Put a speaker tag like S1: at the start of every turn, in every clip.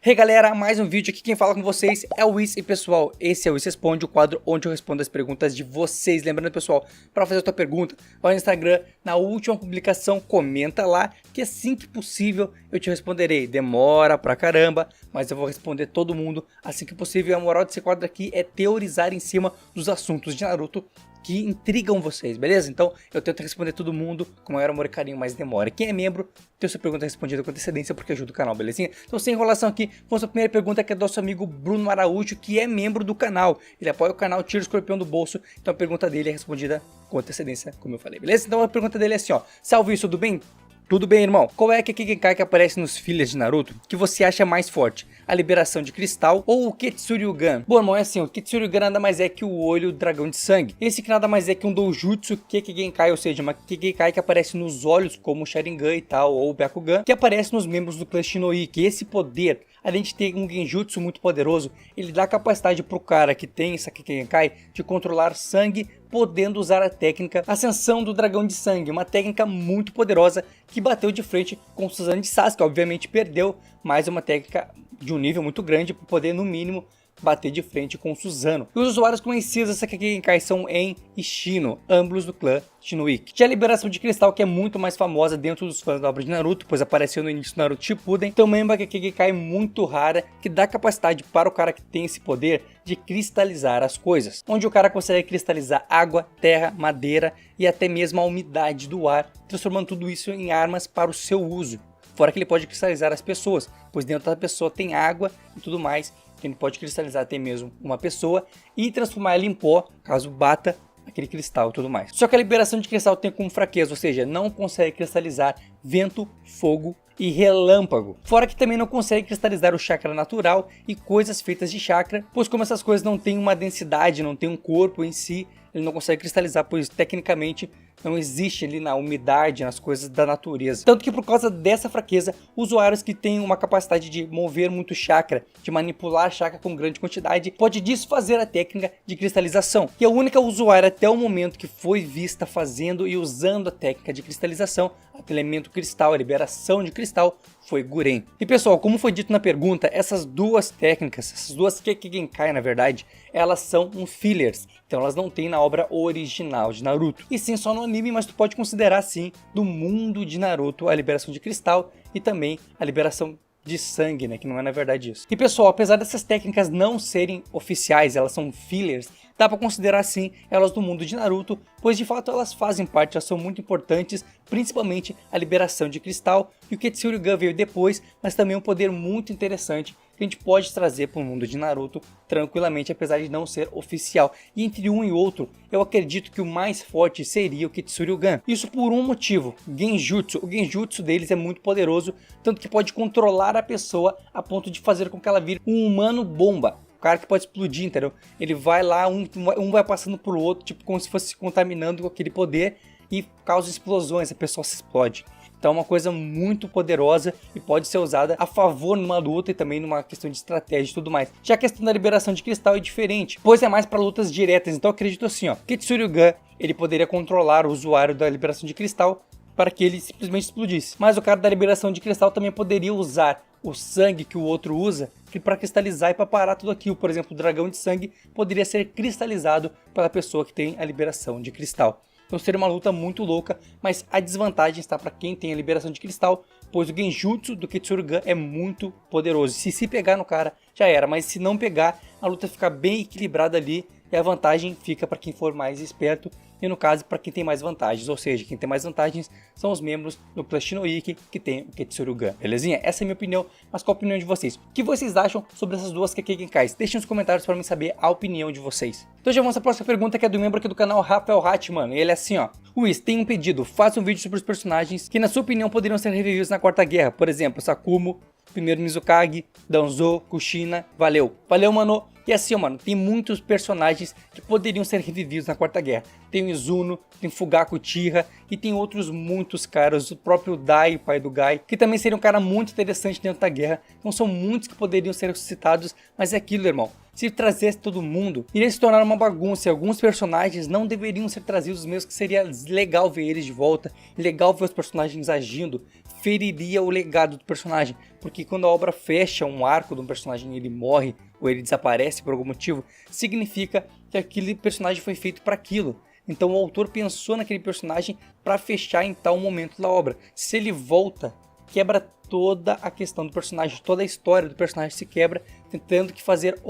S1: Hey galera, mais um vídeo aqui, quem fala com vocês é o Wiz. E pessoal, esse é o Wiz Responde, o quadro onde eu respondo as perguntas de vocês. Lembrando pessoal, para fazer a tua pergunta, vai no Instagram, na última publicação, comenta lá, que assim que possível eu te responderei. Demora pra caramba, mas eu vou responder todo mundo assim que possível. A moral desse quadro aqui é teorizar em cima dos assuntos de Naruto que intrigam vocês, beleza? Então eu tento responder todo mundo com maior amor e carinho, mas demora. Quem é membro, tem sua pergunta respondida com antecedência porque ajuda o canal, belezinha? Então sem enrolação aqui, vamos à primeira pergunta, que é do nosso amigo Bruno Araújo, que é membro do canal. Ele apoia o canal, tira o escorpião do bolso, então a pergunta dele é respondida com antecedência, como eu falei, beleza? Então a pergunta dele é assim, ó: salve, isso, tudo bem? Tudo bem, irmão? Qual é a Kekkei que aparece nos fillers de Naruto que você acha mais forte? A liberação de cristal ou o Ketsuryugan? Bom, irmão, é assim, o Ketsuryugan nada mais é que o olho dragão de sangue. Esse que nada mais é que um Doujutsu Kekkei, ou seja, uma Kekkei que aparece nos olhos como o Sharingan e tal, ou o Byakugan, que aparece nos membros do clã Shinoiki. Esse poder, além de ter um genjutsu muito poderoso, ele dá capacidade pro cara que tem essa Kekkei de controlar sangue, podendo usar a técnica Ascensão do Dragão de Sangue, uma técnica muito poderosa que bateu de frente com o Susanoo de Sasuke. Obviamente perdeu, mas é uma técnica de um nível muito grande para poder, no mínimo, bater de frente com o Susanoo. E os usuários conhecidos dessa Kekkei são En e Shino, ambos do clã Shinoiki. Já a liberação de cristal, que é muito mais famosa dentro dos fãs da obra de Naruto, pois apareceu no início do Naruto Shippuden, também é uma Kekkei muito rara, que dá capacidade para o cara que tem esse poder de cristalizar as coisas, onde o cara consegue cristalizar água, terra, madeira e até mesmo a umidade do ar, transformando tudo isso em armas para o seu uso. Fora que ele pode cristalizar as pessoas, pois dentro da pessoa tem água e tudo mais. Ele pode cristalizar até mesmo uma pessoa e transformar ela em pó, caso bata aquele cristal e tudo mais. Só que a liberação de cristal tem como fraqueza, ou seja, não consegue cristalizar vento, fogo e relâmpago. Fora que também não consegue cristalizar o chakra natural e coisas feitas de chakra, pois como essas coisas não têm uma densidade, não tem um corpo em si, ele não consegue cristalizar, pois tecnicamente não existe ali na umidade, nas coisas da natureza. Tanto que por causa dessa fraqueza, usuários que têm uma capacidade de mover muito chakra, de manipular chakra com grande quantidade, pode desfazer a técnica de cristalização. E a única usuária até o momento que foi vista fazendo e usando a técnica de cristalização, o elemento cristal, a liberação de cristal, foi Guren. E pessoal, como foi dito na pergunta, essas duas técnicas, essas duas Kekkei na verdade, elas são fillers. Então elas não tem na obra original de Naruto. E sim só no anime, mas tu pode considerar sim do mundo de Naruto a liberação de cristal e também a liberação de sangue, né, que não é na verdade isso. E pessoal, apesar dessas técnicas não serem oficiais, elas são fillers, dá pra considerar sim elas do mundo de Naruto, pois de fato elas fazem parte, elas são muito importantes, principalmente a liberação de cristal, e o Ketsuryugan veio depois, mas também um poder muito interessante que a gente pode trazer para o mundo de Naruto tranquilamente, apesar de não ser oficial. E entre um e outro, eu acredito que o mais forte seria o Ketsuryugan. Isso por um motivo: genjutsu. O genjutsu deles é muito poderoso, tanto que pode controlar a pessoa a ponto de fazer com que ela vire um humano bomba. O cara que pode explodir, entendeu? Ele vai lá, um vai passando pro outro, tipo como se fosse se contaminando com aquele poder e causa explosões, a pessoa se explode. Então é uma coisa muito poderosa e pode ser usada a favor numa luta e também numa questão de estratégia e tudo mais. Já a questão da liberação de cristal é diferente, pois é mais para lutas diretas. Então eu acredito assim, ó, Ketsuryugan, ele poderia controlar o usuário da liberação de cristal para que ele simplesmente explodisse. Mas o cara da liberação de cristal também poderia usar o sangue que o outro usa para cristalizar e para parar tudo aquilo. Por exemplo, o dragão de sangue poderia ser cristalizado pela pessoa que tem a liberação de cristal. Então seria uma luta muito louca, mas a desvantagem está para quem tem a liberação de cristal, pois o genjutsu do Ketsuryugan é muito poderoso. Se pegar no cara, já era, mas se não pegar, a luta fica bem equilibrada ali e a vantagem fica para quem for mais esperto, e no caso para quem tem mais vantagens, ou seja, quem tem mais vantagens são os membros do clã Shinoiki que tem o Ketsuryugan, belezinha? Essa é a minha opinião, mas qual a opinião de vocês? O que vocês acham sobre essas duas Kekkei? Deixem nos comentários para mim saber a opinião de vocês. Então já vamos à próxima pergunta, que é do membro aqui do canal, Rafael Hat, mano. Ele é assim, ó: Wiz, tem um pedido, faça um vídeo sobre os personagens que na sua opinião poderiam ser revividos na Quarta Guerra, por exemplo, Sakumo, primeiro Mizukage, Danzo, Kushina. Valeu, mano. E assim, ó, mano, tem muitos personagens que poderiam ser revividos na Quarta Guerra. Tem o Izuno, tem Fugaku Uchiha e tem outros muitos caras, o próprio Dai, pai do Gai, que também seria um cara muito interessante dentro da guerra. Então são muitos que poderiam ser ressuscitados, mas é aquilo, irmão. Se trazesse todo mundo, iria se tornar uma bagunça e alguns personagens não deveriam ser trazidos mesmo, que seria legal ver eles de volta, legal ver os personagens agindo, feriria o legado do personagem, porque quando a obra fecha um arco de um personagem e ele morre ou ele desaparece por algum motivo, significa que aquele personagem foi feito para aquilo. Então o autor pensou naquele personagem para fechar em tal momento da obra. Se ele volta, quebra toda a questão do personagem, toda a história do personagem se quebra, tentando que fazer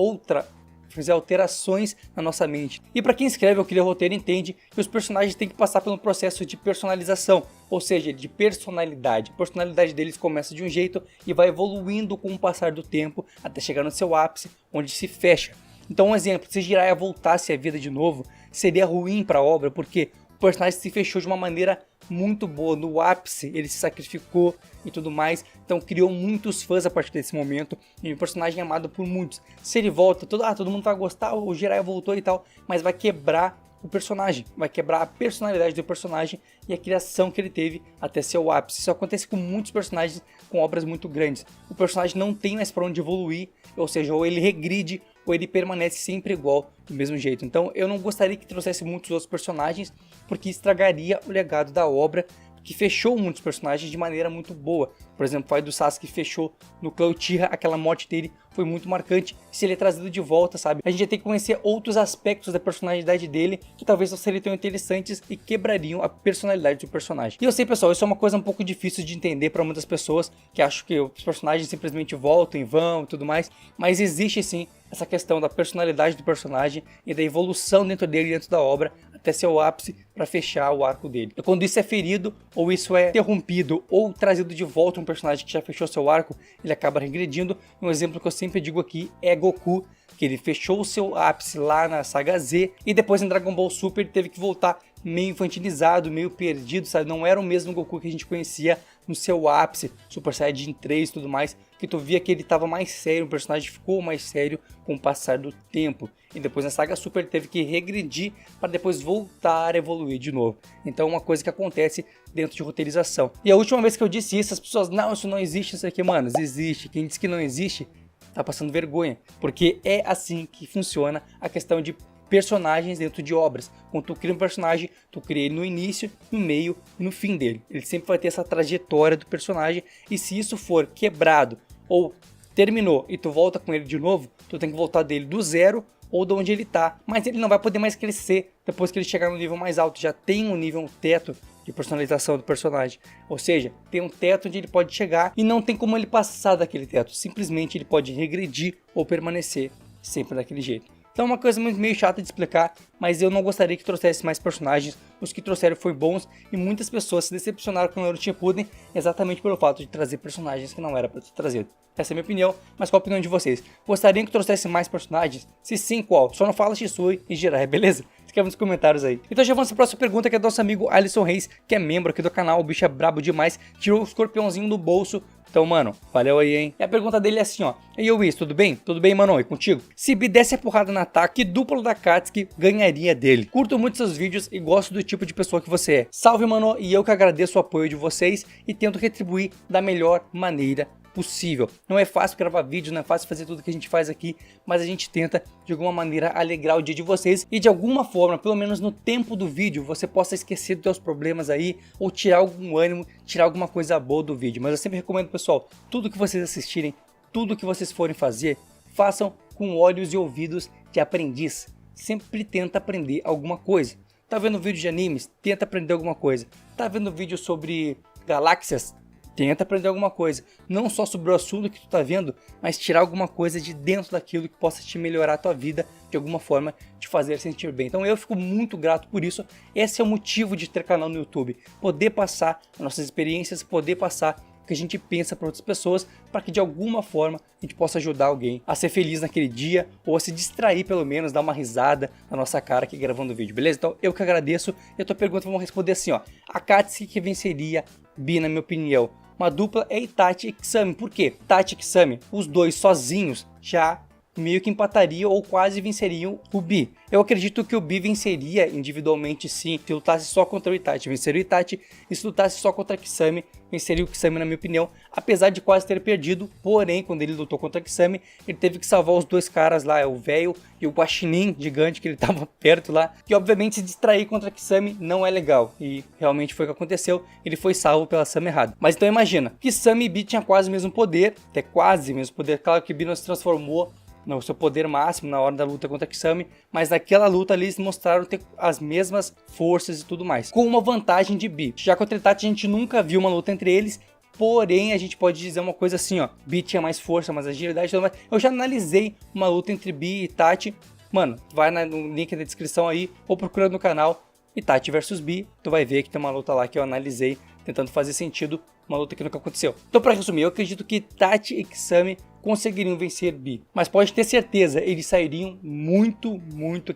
S1: alterações na nossa mente. E para quem escreve ou cria roteiro entende que os personagens têm que passar pelo processo de personalização, ou seja, de personalidade. A personalidade deles começa de um jeito e vai evoluindo com o passar do tempo até chegar no seu ápice, onde se fecha. Então um exemplo, se Jiraiya voltasse à vida de novo, seria ruim para a obra, porque o personagem se fechou de uma maneira muito boa, no ápice, ele se sacrificou e tudo mais, então criou muitos fãs a partir desse momento, e um personagem amado por muitos. Se ele volta, todo mundo vai gostar, o Jiraiya voltou e tal, mas vai quebrar o personagem, vai quebrar a personalidade do personagem e a criação que ele teve até seu ápice. Isso acontece com muitos personagens com obras muito grandes. O personagem não tem mais para onde evoluir, ou seja, ou ele regride ou ele permanece sempre igual, do mesmo jeito. Então eu não gostaria que trouxesse muitos outros personagens, porque estragaria o legado da obra, que fechou muitos personagens de maneira muito boa. Por exemplo, o pai do Sasuke fechou no clã Uchiha, aquela morte dele foi muito marcante. Se ele é trazido de volta, sabe? A gente tem que conhecer outros aspectos da personalidade dele, que talvez não seriam tão interessantes e quebrariam a personalidade do personagem. E eu sei, pessoal, isso é uma coisa um pouco difícil de entender para muitas pessoas, que acham que os personagens simplesmente voltam e vão e tudo mais, mas existe sim essa questão da personalidade do personagem e da evolução dentro dele, dentro da obra, até seu ápice para fechar o arco dele. E quando isso é ferido, ou isso é interrompido, ou trazido de volta um personagem que já fechou seu arco, ele acaba regredindo. Um exemplo que eu sempre digo aqui é Goku, que ele fechou o seu ápice lá na saga Z, e depois em Dragon Ball Super ele teve que voltar meio infantilizado, meio perdido, sabe? Não era o mesmo Goku que a gente conhecia no seu ápice, Super Saiyajin 3 e tudo mais, que tu via que ele estava mais sério, o personagem ficou mais sério com o passar do tempo. E depois na saga Super ele teve que regredir para depois voltar a evoluir de novo. Então é uma coisa que acontece dentro de roteirização. E a última vez que eu disse isso, as pessoas, não, isso não existe, isso aqui, mano, existe. Quem diz que não existe, tá passando vergonha. Porque é assim que funciona a questão de personagens dentro de obras. Quando tu cria um personagem, tu cria ele no início, no meio e no fim dele. Ele sempre vai ter essa trajetória do personagem, e se isso for quebrado ou terminou e tu volta com ele de novo, tu tem que voltar dele do zero ou de onde ele tá. Mas ele não vai poder mais crescer depois que ele chegar no nível mais alto. Já tem um nível, um teto de personalização do personagem. Ou seja, tem um teto onde ele pode chegar e não tem como ele passar daquele teto. Simplesmente ele pode regredir ou permanecer sempre daquele jeito. Então é uma coisa meio chata de explicar, mas eu não gostaria que trouxesse mais personagens. Os que trouxeram foram bons e muitas pessoas se decepcionaram com o Naruto Shippuden exatamente pelo fato de trazer personagens que não era para ter trazido. Essa é a minha opinião, mas qual a opinião de vocês? Gostariam que trouxesse mais personagens? Se sim, qual? Só não fala Shisui e Jiraiya, beleza? Escreve nos comentários aí. Então já vamos para a próxima pergunta, que é do nosso amigo Alisson Reis, que é membro aqui do canal. O bicho é brabo demais, tirou o escorpiãozinho do bolso. Então, mano, valeu aí, hein? E a pergunta dele é assim, ó. E aí, Wiz, tudo bem? Tudo bem, mano? E contigo? Se Bi desse a porrada no ataque, que duplo da Katsuki ganharia dele? Curto muito seus vídeos e gosto do tipo de pessoa que você é. Salve, mano, e eu que agradeço o apoio de vocês e tento retribuir da melhor maneira possível. Não é fácil gravar vídeo, não é fácil fazer tudo que a gente faz aqui, mas a gente tenta de alguma maneira alegrar o dia de vocês e de alguma forma, pelo menos no tempo do vídeo, você possa esquecer dos seus problemas aí ou tirar algum ânimo, tirar alguma coisa boa do vídeo. Mas eu sempre recomendo, pessoal, tudo que vocês assistirem, tudo que vocês forem fazer, façam com olhos e ouvidos de aprendiz. Sempre tenta aprender alguma coisa. Tá vendo vídeo de animes? Tenta aprender alguma coisa. Tá vendo vídeo sobre galáxias? Tenta aprender alguma coisa, não só sobre o assunto que tu tá vendo, mas tirar alguma coisa de dentro daquilo que possa te melhorar a tua vida, de alguma forma, te fazer sentir bem. Então eu fico muito grato por isso, esse é o motivo de ter canal no YouTube, poder passar nossas experiências, poder passar o que a gente pensa para outras pessoas, para que de alguma forma a gente possa ajudar alguém a ser feliz naquele dia, ou a se distrair pelo menos, dar uma risada na nossa cara aqui gravando o vídeo, beleza? Então eu que agradeço, e a tua pergunta vamos responder assim, ó. A Katsuki que venceria Bi, na minha opinião. Uma dupla é Itachi e Kisame. Por quê? Itachi e Kisame, os dois sozinhos já meio que empataria ou quase venceriam o Bi. Eu acredito que o Bi venceria individualmente sim, se lutasse só contra o Itachi, venceria o Itachi, e se lutasse só contra o Kisame, venceria o Kisame na minha opinião, apesar de quase ter perdido, porém quando ele lutou contra o Kisame, ele teve que salvar os dois caras lá, o velho e o guaxinim gigante que ele tava perto lá, que obviamente se distrair contra o Kisame não é legal, e realmente foi o que aconteceu, ele foi salvo pela Sama errada. Mas então imagina, Kisame e Bi tinham quase o mesmo poder, até quase o mesmo poder, claro que Bi não se transformou no seu poder máximo na hora da luta contra Kisame, mas naquela luta ali eles mostraram ter as mesmas forças e tudo mais, com uma vantagem de Bi. Já contra o Itachi a gente nunca viu uma luta entre eles, porém a gente pode dizer uma coisa assim, ó, Bi tinha mais força, mais agilidade, tudo mais. Eu já analisei uma luta entre Bi e Itachi, mano, vai no link da descrição aí, ou procurando no canal, Itachi versus Bi, tu vai ver que tem uma luta lá que eu analisei, tentando fazer sentido, uma luta que nunca aconteceu. Então pra resumir, eu acredito que Itachi e Kisame conseguiriam vencer Bi, mas pode ter certeza, eles sairiam muito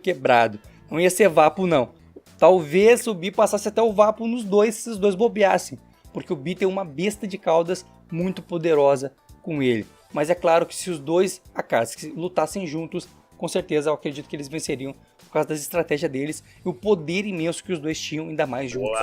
S1: quebrado. Não ia ser Vapo não. Talvez o Bi passasse até o Vapo nos dois, se os dois bobeassem, porque o Bi tem uma besta de caudas muito poderosa com ele. Mas é claro que se os dois Akatsuki lutassem juntos, com certeza eu acredito que eles venceriam por causa das estratégias deles e o poder imenso que os dois tinham, ainda mais juntos.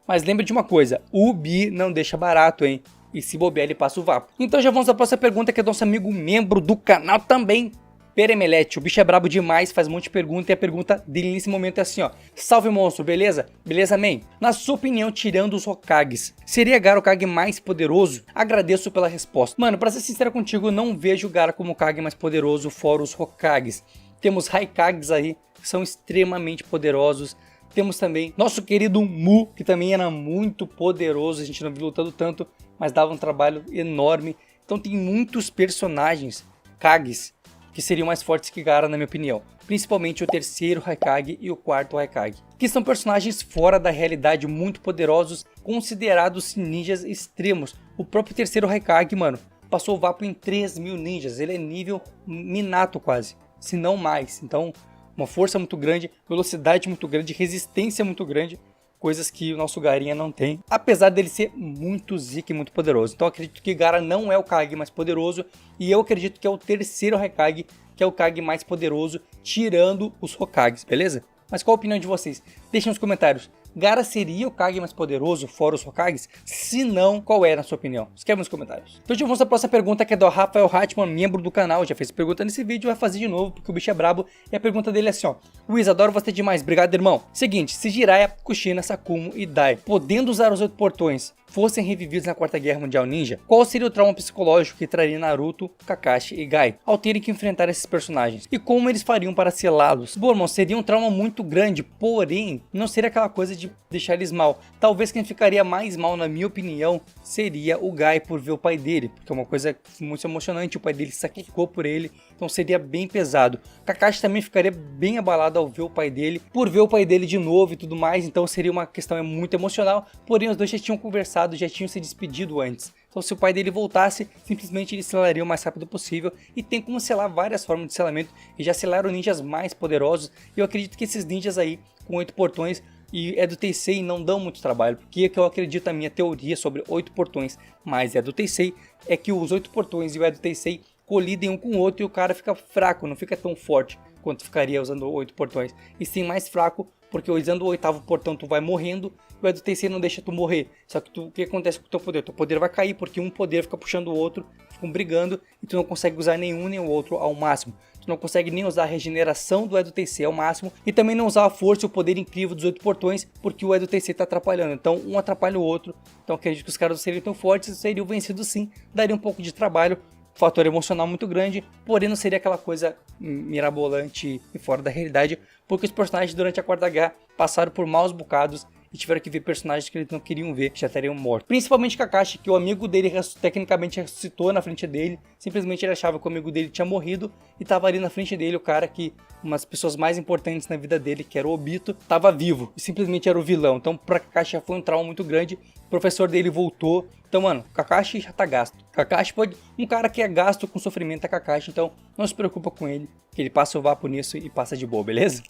S1: Mas lembre de uma coisa, o Bi não deixa barato, hein? E se bobear ele passa o Vapo. Então já vamos à próxima pergunta, que é do nosso amigo membro do canal também, Peremelete. O bicho é brabo demais, faz um monte de pergunta, e a pergunta dele nesse momento é assim, ó: salve monstro, beleza? Beleza, man? Na sua opinião, tirando os Hokages, seria Gaara o Kage mais poderoso? Agradeço pela resposta. Mano, pra ser sincero contigo, eu não vejo Gaara como o Kage mais poderoso fora os Hokages. Temos Raikages aí, que são extremamente poderosos. Temos também nosso querido Mu, que também era muito poderoso, a gente não viu lutando tanto, mas dava um trabalho enorme. Então tem muitos personagens Kages que seriam mais fortes que Gaara, na minha opinião. Principalmente o terceiro Raikage e o quarto Raikage, que são personagens fora da realidade, muito poderosos, considerados ninjas extremos. O próprio terceiro Raikage, mano, passou o Vapo em 3.000 ninjas, ele é nível Minato quase, se não mais. Então, uma força muito grande, velocidade muito grande, resistência muito grande, coisas que o nosso Gaarinha não tem, apesar dele ser muito zica e muito poderoso. Então eu acredito que Gaara não é o Kage mais poderoso, e eu acredito que é o terceiro Raikage que é o Kage mais poderoso, tirando os Hokages, beleza? Mas qual a opinião de vocês? Deixem nos comentários. Gaara seria o Kage mais poderoso fora os Hokages? Se não, qual era a sua opinião? Escreve nos comentários. Então vamos à próxima pergunta, que é do Rafael Hatman, membro do canal. Já fez pergunta nesse vídeo, vai fazer de novo porque o bicho é brabo. E a pergunta dele é assim, ó: Luiz, adoro você demais, obrigado irmão. Seguinte, se Jiraiya, Kushina, Sakumo e Dai, podendo usar os 8 portões, fossem revividos na Quarta Guerra Mundial Ninja, qual seria o trauma psicológico que traria Naruto, Kakashi e Gai ao terem que enfrentar esses personagens? E como eles fariam para selá-los? Bom, irmão, seria um trauma muito grande, porém, não seria aquela coisa de deixar eles mal. Talvez quem ficaria mais mal, na minha opinião, seria o Gai por ver o pai dele, porque é uma coisa muito emocionante, o pai dele sacrificou por ele, então seria bem pesado. Kakashi também ficaria bem abalado ao ver o pai dele, por ver o pai dele de novo e tudo mais, então seria uma questão muito emocional, porém os dois já tinham conversado, já tinham se despedido antes. Então se o pai dele voltasse, simplesmente ele selaria o mais rápido possível, e tem como selar várias formas de selamento, e já selaram ninjas mais poderosos, e eu acredito que esses ninjas aí, com 8 portões, e Edo Tensei não dão muito trabalho, porque é que eu acredito, a minha teoria sobre 8 portões mais Edo Tensei, é que os 8 portões e o Edo Tensei colidem um com o outro, e o cara fica fraco, não fica tão forte quanto ficaria usando 8 portões, e sim mais fraco, porque usando o 8º portão tu vai morrendo, o Edo Tensei não deixa tu morrer. Só que o que acontece com o teu poder? Teu poder vai cair, porque um poder fica puxando o outro, ficam brigando, e tu não consegue usar nenhum nem o outro ao máximo. Tu não consegue nem usar a regeneração do Edo Tensei ao máximo, e também não usar a força e o poder incrível dos 8 portões, porque o Edo Tensei tá atrapalhando. Então um atrapalha o outro. Então acredito que os caras não seriam tão fortes, seriam vencidos sim, daria um pouco de trabalho, fator emocional muito grande, porém não seria aquela coisa mirabolante e fora da realidade, porque os personagens durante a Quarta Guerra passaram por maus bocados e tiveram que ver personagens que eles não queriam ver, que já estariam mortos. Principalmente Kakashi, que o amigo dele tecnicamente ressuscitou na frente dele, simplesmente ele achava que o amigo dele tinha morrido e estava ali na frente dele o cara que, uma das pessoas mais importantes na vida dele, que era o Obito, estava vivo e simplesmente era o vilão. Então pra Kakashi já foi um trauma muito grande, o professor dele voltou, então mano, Kakashi já tá gasto. Kakashi pode, um cara que é gasto com sofrimento é Kakashi, então não se preocupa com ele, que ele passa o Vapo nisso e passa de boa, beleza?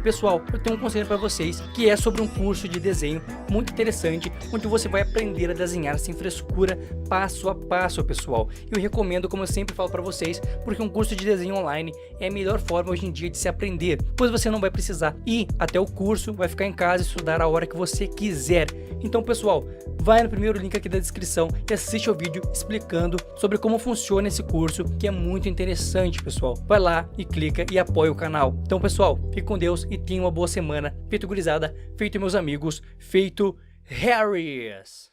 S1: pessoal, eu tenho um conselho para vocês, que é sobre um curso de desenho muito interessante, onde você vai aprender a desenhar sem frescura, passo a passo, pessoal. Eu recomendo, como eu sempre falo para vocês, porque um curso de desenho online é a melhor forma hoje em dia de se aprender, pois você não vai precisar ir até o curso, vai ficar em casa e estudar a hora que você quiser. Então, pessoal, vai no primeiro link aqui da descrição e assiste ao vídeo explicando sobre como funciona esse curso, que é muito interessante, pessoal. Vai lá e clica e apoia o canal. Então, pessoal, fique com Deus e tenha uma boa semana. Feito gurizada, feito meus amigos, feito Harrys.